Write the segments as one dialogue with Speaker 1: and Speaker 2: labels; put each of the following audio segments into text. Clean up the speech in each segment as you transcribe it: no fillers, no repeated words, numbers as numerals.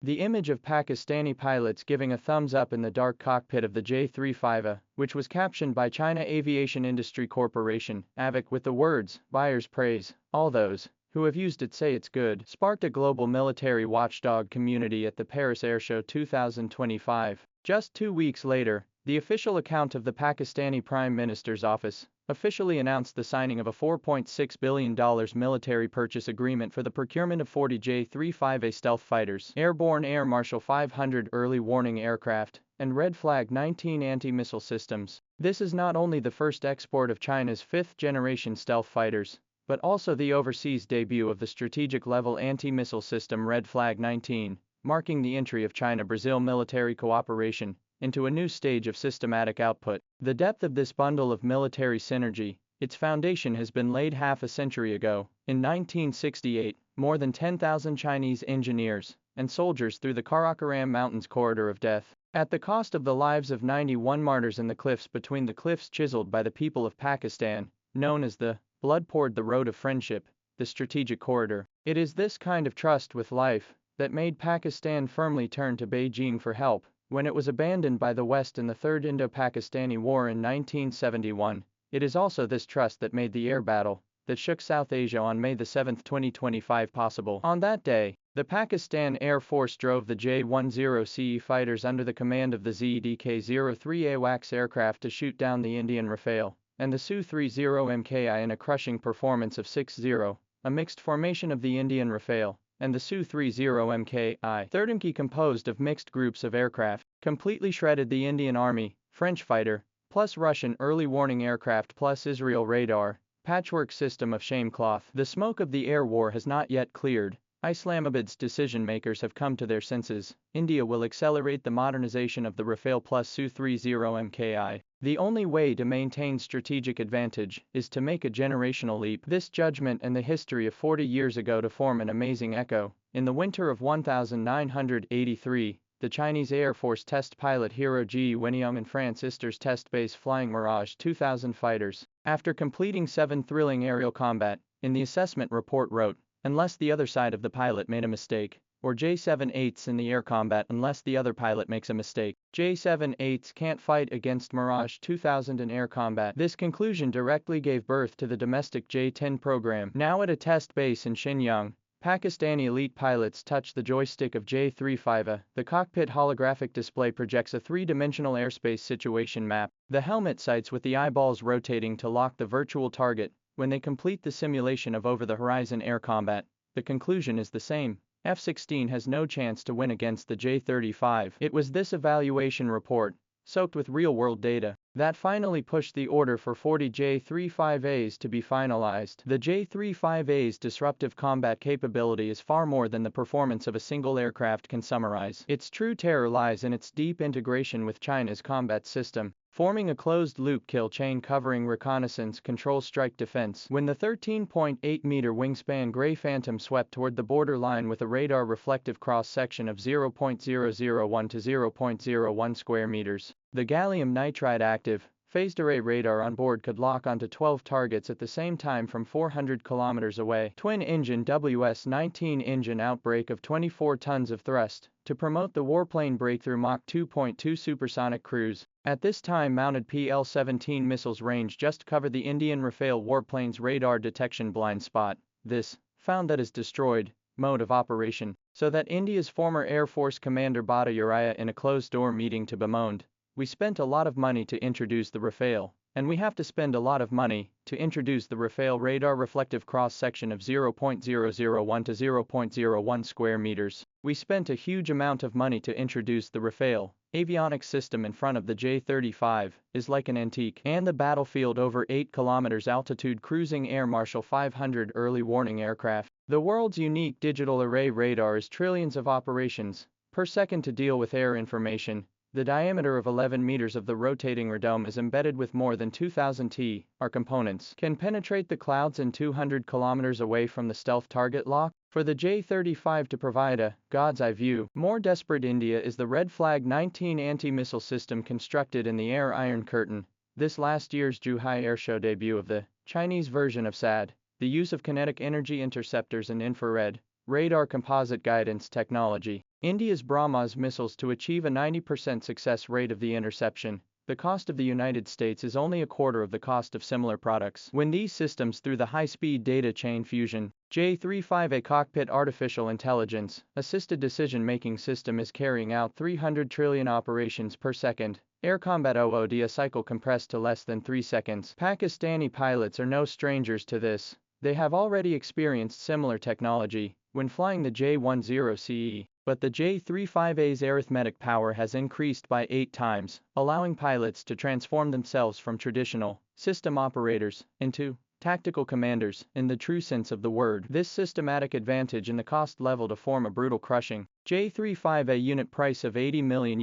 Speaker 1: The image of Pakistani pilots giving a thumbs up in the dark cockpit of the J-35, which was captioned by China Aviation Industry Corporation, AVIC, with the words, "Buyers praise, all those who have used it say it's good," sparked a global military watchdog community at the Paris Air Show 2025. Just 2 weeks later, the official account of the Pakistani Prime Minister's office officially announced the signing of a $4.6 billion military purchase agreement for the procurement of 40 J-35A stealth fighters, airborne Air Marshal 500 early warning aircraft, and Red Flag 19 anti-missile systems. This is not only the first export of China's fifth-generation stealth fighters, but also the overseas debut of the strategic-level anti-missile system Red Flag 19, marking the entry of China-Brazil military cooperation into a new stage of systematic output. The depth of this bundle of military synergy, its foundation has been laid half a century ago. In 1968, more than 10,000 Chinese engineers and soldiers through the Karakoram Mountains corridor of death, at the cost of the lives of 91 martyrs in the cliffs between the cliffs chiseled by the people of Pakistan, known as the blood poured the road of friendship, the strategic corridor. It is this kind of trust with life that made Pakistan firmly turn to Beijing for help when it was abandoned by the West in the Third Indo-Pakistani War in 1971. It is also this trust that made the air battle that shook South Asia on May 7, 2025 possible. On that day, the Pakistan Air Force drove the J-10CE fighters under the command of the ZDK-03 AWACS aircraft to shoot down the Indian Rafale and the Su-30 MKI in a crushing performance of 6-0, a mixed formation of the Indian Rafale and the Su-30 MKI. Third Imki, composed of mixed groups of aircraft, completely shredded the Indian Army, French fighter, plus Russian early warning aircraft plus Israel radar, patchwork system of shamecloth. The smoke of the air war has not yet cleared. Islamabad's decision-makers have come to their senses. India will accelerate the modernization of the Rafale plus Su-30 MKI. The only way to maintain strategic advantage is to make a generational leap. This judgment and the history of 40 years ago to form an amazing echo. In the winter of 1983, the Chinese Air Force test pilot Hero Ji Wenyang in France Istres test base flying Mirage 2000 fighters. After completing 7 thrilling aerial combat, in the assessment report wrote, "Unless the other side of the pilot made a mistake," or J-78s in the air combat unless the other pilot makes a mistake. J-78s can't fight against Mirage 2000 in air combat. This conclusion directly gave birth to the domestic J-10 program. Now at a test base in Shenyang, Pakistani elite pilots touch the joystick of J-35. The cockpit holographic display projects a three-dimensional airspace situation map. The helmet sights with the eyeballs rotating to lock the virtual target. When they complete the simulation of over-the-horizon air combat, the conclusion is the same. F-16 has no chance to win against the J-35. It was this evaluation report, soaked with real-world data, that finally pushed the order for 40 J-35As to be finalized. The J-35A's disruptive combat capability is far more than the performance of a single aircraft can summarize. Its true terror lies in its deep integration with China's combat system, forming a closed-loop kill chain covering reconnaissance, control, strike, defense. When the 13.8-meter wingspan Grey Phantom swept toward the borderline with a radar reflective cross-section of 0.001 to 0.01 square meters, the gallium nitride active, phased array radar on board could lock onto 12 targets at the same time from 400 kilometers away. Twin-engine WS-19 engine outbreak of 24 tons of thrust to promote the warplane breakthrough Mach 2.2 supersonic cruise. At this time, mounted PL-17 missiles range just cover the Indian Rafale warplane's radar detection blind spot. This found that is destroyed mode of operation, so that India's former Air Force Commander Bhatta Uriah in a closed-door meeting to bemoaned, "We spent a lot of money to introduce the Rafale, and we have to spend a lot of money to introduce the Rafale radar reflective cross-section of 0.001 to 0.01 square meters. We spent a huge amount of money to introduce the Rafale. Avionics system in front of the J-35 is like an antique. And the battlefield over 8 kilometers altitude cruising Air Marshal 500 early warning aircraft. The world's unique digital array radar is trillions of operations per second to deal with air information. The diameter of 11 meters of the rotating radome is embedded with more than 2,000 T-R components. Can penetrate the clouds and 200 kilometers away from the stealth target lock. For the J-35 to provide a God's eye view. More desperate, India is the Red Flag 19 anti-missile system constructed in the Air Iron Curtain. This last year's Zhuhai Airshow debut of the Chinese version of SAD. The use of kinetic energy interceptors and infrared radar composite guidance technology. India's BrahMos missiles to achieve a 90% success rate of the interception. The cost of the United States is only a quarter of the cost of similar products. When these systems through the high-speed data chain fusion, J-35A cockpit artificial intelligence, assisted decision-making system is carrying out 300 trillion operations per second. Air combat OOD a cycle compressed to less than 3 seconds. Pakistani pilots are no strangers to this. They have already experienced similar technology when flying the J-10CE. But the J-35A's arithmetic power has increased by 8 times, allowing pilots to transform themselves from traditional system operators into tactical commanders in the true sense of the word. This systematic advantage in the cost level to form a brutal crushing J-35A unit price of $80 million,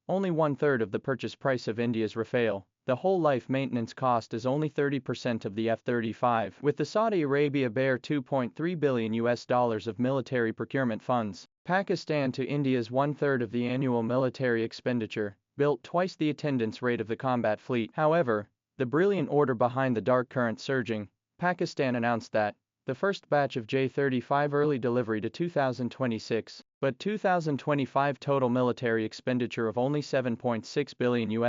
Speaker 1: only one-third of the purchase price of India's Rafale. The whole life maintenance cost is only 30% of the F-35. With the Saudi Arabia bare $2.3 billion of military procurement funds, Pakistan to India's one-third of the annual military expenditure, built twice the attendance rate of the combat fleet. However, the brilliant order behind the dark current surging, Pakistan announced that the first batch of J-35 early delivery to 2026, but 2025 total military expenditure of only $7.6 billion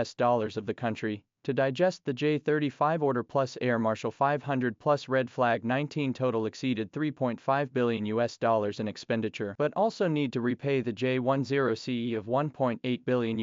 Speaker 1: of the country to digest the J-35 order plus Air Marshal 500 plus Red Flag 19 total exceeded $3.5 billion in expenditure, but also need to repay the J-10CE of $1.8 billion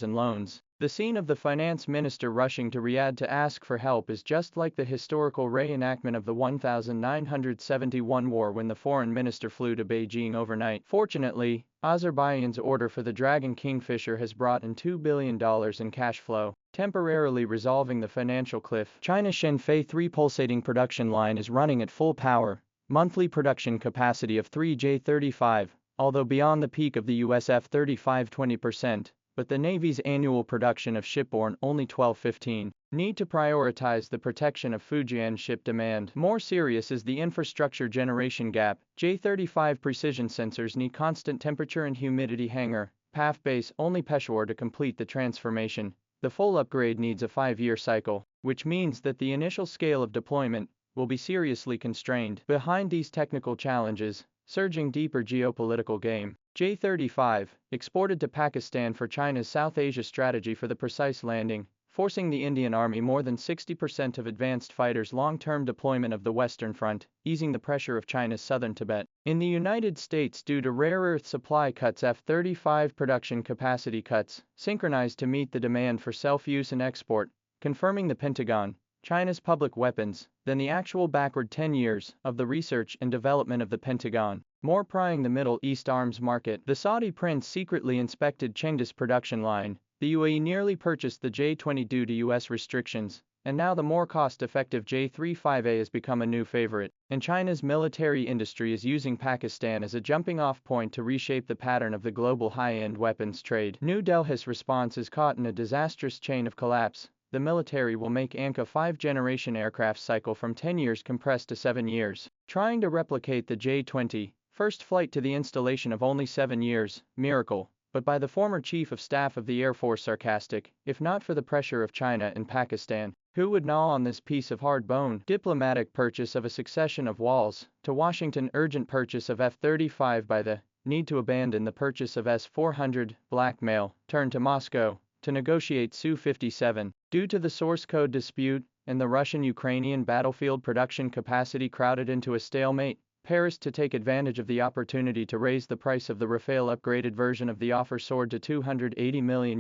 Speaker 1: in loans. The scene of the finance minister rushing to Riyadh to ask for help is just like the historical reenactment of the 1971 war when the foreign minister flew to Beijing overnight. Fortunately, Azerbaijan's order for the Dragon Kingfisher has brought in $2 billion in cash flow, temporarily resolving the financial cliff. China's Shenfei 3 pulsating production line is running at full power, monthly production capacity of 3 J-35, although beyond the peak of the US F-35 20%. But the Navy's annual production of shipborne only 12-15. Need to prioritize the protection of Fujian ship demand. More serious is the infrastructure generation gap. J-35 precision sensors need constant temperature and humidity hangar, PAF base only Peshawar to complete the transformation. The full upgrade needs a 5-year cycle, which means that the initial scale of deployment will be seriously constrained. Behind these technical challenges, surging deeper geopolitical game. J-35, exported to Pakistan for China's South Asia strategy for the precise landing, forcing the Indian Army more than 60% of advanced fighters' long-term deployment of the Western Front, easing the pressure of China's southern Tibet. In the United States due to rare earth supply cuts F-35 production capacity cuts, synchronized to meet the demand for self-use and export, confirming the Pentagon, China's public weapons, than the actual backward 10 years of the research and development of the Pentagon. More prying the Middle East arms market. The Saudi prince secretly inspected Chengdu's production line. The UAE nearly purchased the J-20 due to US restrictions, and now the more cost-effective J-35A has become a new favorite. And China's military industry is using Pakistan as a jumping-off point to reshape the pattern of the global high-end weapons trade. New Delhi's response is caught in a disastrous chain of collapse. The military will make Anka 5th-generation aircraft cycle from 10 years compressed to 7 years, trying to replicate the J-20. First flight to the installation of only 7 years, miracle, but by the former Chief of Staff of the Air Force sarcastic, if not for the pressure of China and Pakistan, who would gnaw on this piece of hard bone? Diplomatic purchase of a succession of walls, to Washington urgent purchase of F-35 by the need to abandon the purchase of S-400, blackmail, turn to Moscow, to negotiate Su-57, due to the source code dispute, and the Russian-Ukrainian battlefield production capacity crowded into a stalemate. Paris to take advantage of the opportunity to raise the price of the Rafale upgraded version of the offer soared to $280 million.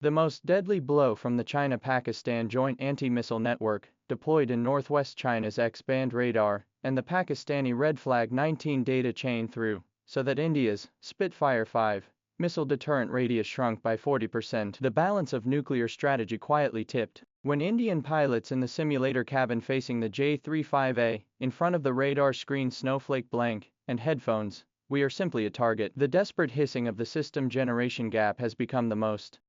Speaker 1: The most deadly blow from the China-Pakistan Joint Anti-Missile Network, deployed in northwest China's X-band radar, and the Pakistani Red Flag 19 data chain through, so that India's Spitfire 5 missile deterrent radius shrunk by 40%. The balance of nuclear strategy quietly tipped. When Indian pilots in the simulator cabin facing the J-35A, in front of the radar screen snowflake blank, and headphones, we are simply a target. The desperate hissing of the system generation gap has become the most